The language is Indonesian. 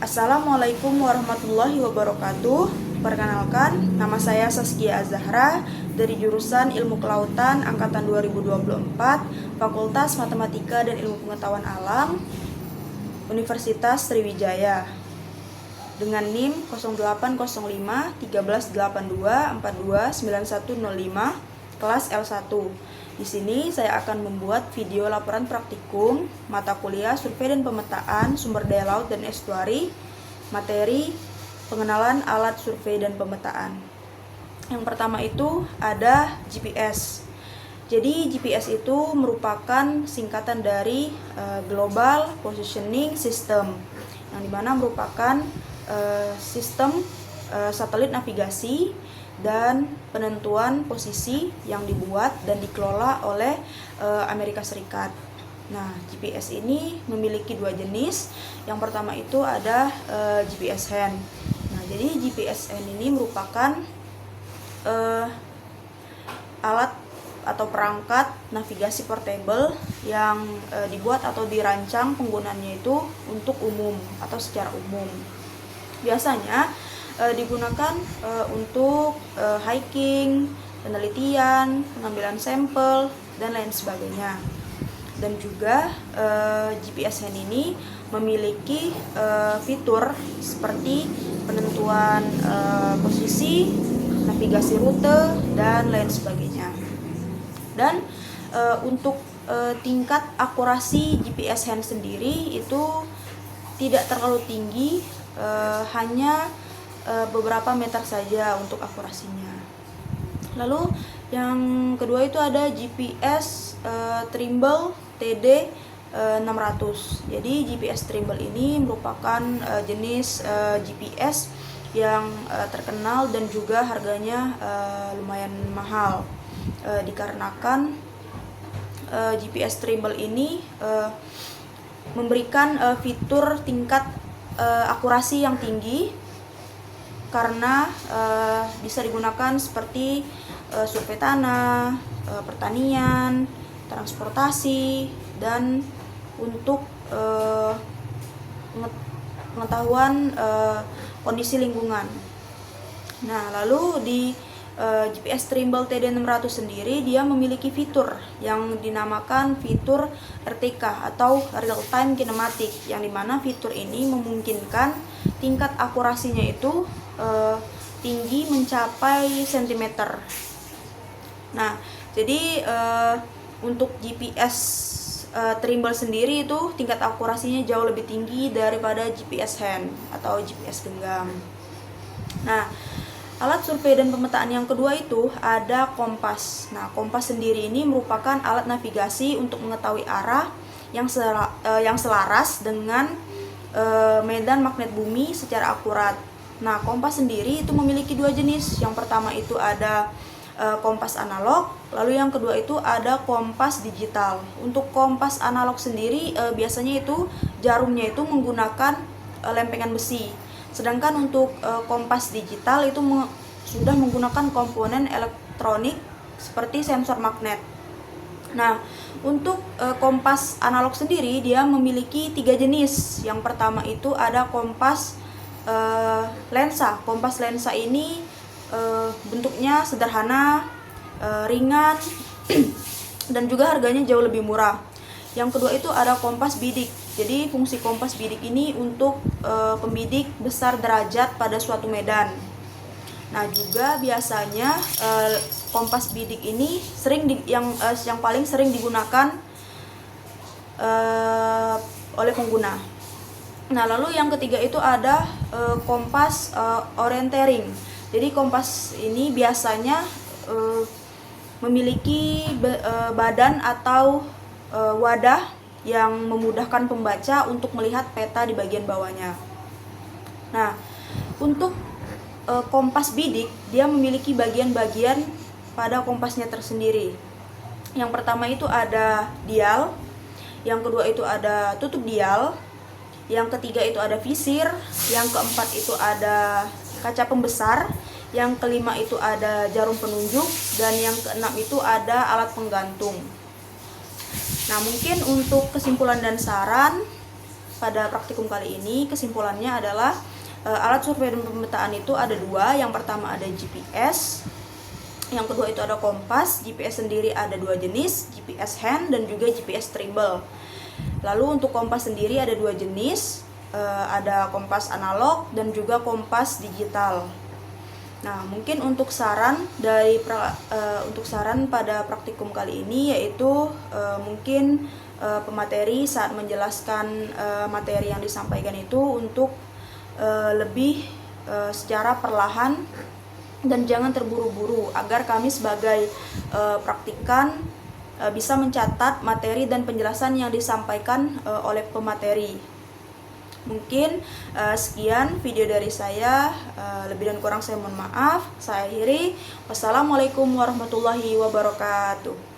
Assalamualaikum warahmatullahi wabarakatuh. Perkenalkan, nama saya Saskia Azahra dari jurusan Ilmu Kelautan angkatan 2024, Fakultas Matematika dan Ilmu Pengetahuan Alam, Universitas Sriwijaya. Dengan NIM 0805 1382 42 9105, kelas L1. Di sini saya akan membuat video laporan praktikum mata kuliah Survei dan Pemetaan Sumber Daya Laut dan Estuari, materi pengenalan alat survei dan pemetaan. Yang pertama itu ada GPS. Jadi GPS itu merupakan singkatan dari Global Positioning System, yang dimana merupakan sistem satelit navigasi dan penentuan posisi yang dibuat dan dikelola oleh Amerika Serikat. Nah, GPS ini memiliki dua jenis. Yang pertama itu ada GPS hand. Nah, jadi GPS hand ini merupakan alat atau perangkat navigasi portable yang dibuat atau dirancang penggunaannya itu untuk umum atau secara umum. Biasanya digunakan untuk hiking, penelitian, pengambilan sampel, dan lain sebagainya. Dan juga GPS hand ini memiliki fitur seperti penentuan posisi, navigasi rute, dan lain sebagainya. Dan untuk tingkat akurasi GPS hand sendiri itu tidak terlalu tinggi, hanya beberapa meter saja untuk akurasinya. Lalu yang kedua itu ada GPS Trimble TD 600. Jadi GPS Trimble ini merupakan jenis GPS yang terkenal dan juga harganya lumayan mahal, dikarenakan GPS Trimble ini memberikan fitur tingkat akurasi yang tinggi karena bisa digunakan seperti survei tanah, pertanian, transportasi, dan untuk pengetahuan kondisi lingkungan. Nah, lalu di GPS Trimble TD600 sendiri dia memiliki fitur yang dinamakan fitur RTK atau Real Time Kinematic, yang dimana fitur ini memungkinkan tingkat akurasinya itu tinggi mencapai sentimeter. Nah, jadi untuk GPS Trimble sendiri itu tingkat akurasinya jauh lebih tinggi daripada GPS hand atau GPS genggam. Nah, alat survei dan pemetaan yang kedua itu ada kompas. Nah, kompas sendiri ini merupakan alat navigasi untuk mengetahui arah yang selaras dengan medan magnet bumi secara akurat. Nah, kompas sendiri itu memiliki dua jenis. Yang pertama itu ada kompas analog, lalu yang kedua itu ada kompas digital. Untuk kompas analog sendiri biasanya itu jarumnya itu menggunakan lempengan besi. Sedangkan untuk kompas digital itu sudah menggunakan komponen elektronik seperti sensor magnet. Nah, untuk kompas analog sendiri dia memiliki tiga jenis. Yang pertama itu ada kompas lensa. Kompas lensa ini bentuknya sederhana, ringan, dan juga harganya jauh lebih murah. Yang kedua itu ada kompas bidik. Jadi fungsi kompas bidik ini untuk pembidik besar derajat pada suatu medan. Nah, juga biasanya kompas bidik ini yang paling sering digunakan oleh pengguna. Nah, lalu yang ketiga itu ada kompas orientering. Jadi kompas ini biasanya memiliki badan atau wadah yang memudahkan pembaca untuk melihat peta di bagian bawahnya. Nah, untuk kompas bidik dia memiliki bagian-bagian pada kompasnya tersendiri. Yang pertama itu ada dial, yang kedua itu ada tutup dial, yang ketiga itu ada visir, yang keempat itu ada kaca pembesar, yang kelima itu ada jarum penunjuk, dan yang keenam itu ada alat penggantung. Nah, mungkin untuk kesimpulan dan saran, pada praktikum kali ini kesimpulannya adalah alat survei dan pemetaan itu ada dua. Yang pertama ada GPS, yang kedua itu ada kompas. GPS sendiri ada dua jenis, GPS hand dan juga GPS trimble. Lalu untuk kompas sendiri ada dua jenis, ada kompas analog dan juga kompas digital. Nah, mungkin untuk saran pada praktikum kali ini yaitu mungkin pemateri saat menjelaskan materi yang disampaikan itu untuk lebih secara perlahan dan jangan terburu-buru agar kami sebagai praktikan bisa mencatat materi dan penjelasan yang disampaikan oleh pemateri. Mungkin sekian video dari saya, lebih dan kurang saya mohon maaf. Saya akhiri. Wassalamualaikum warahmatullahi wabarakatuh.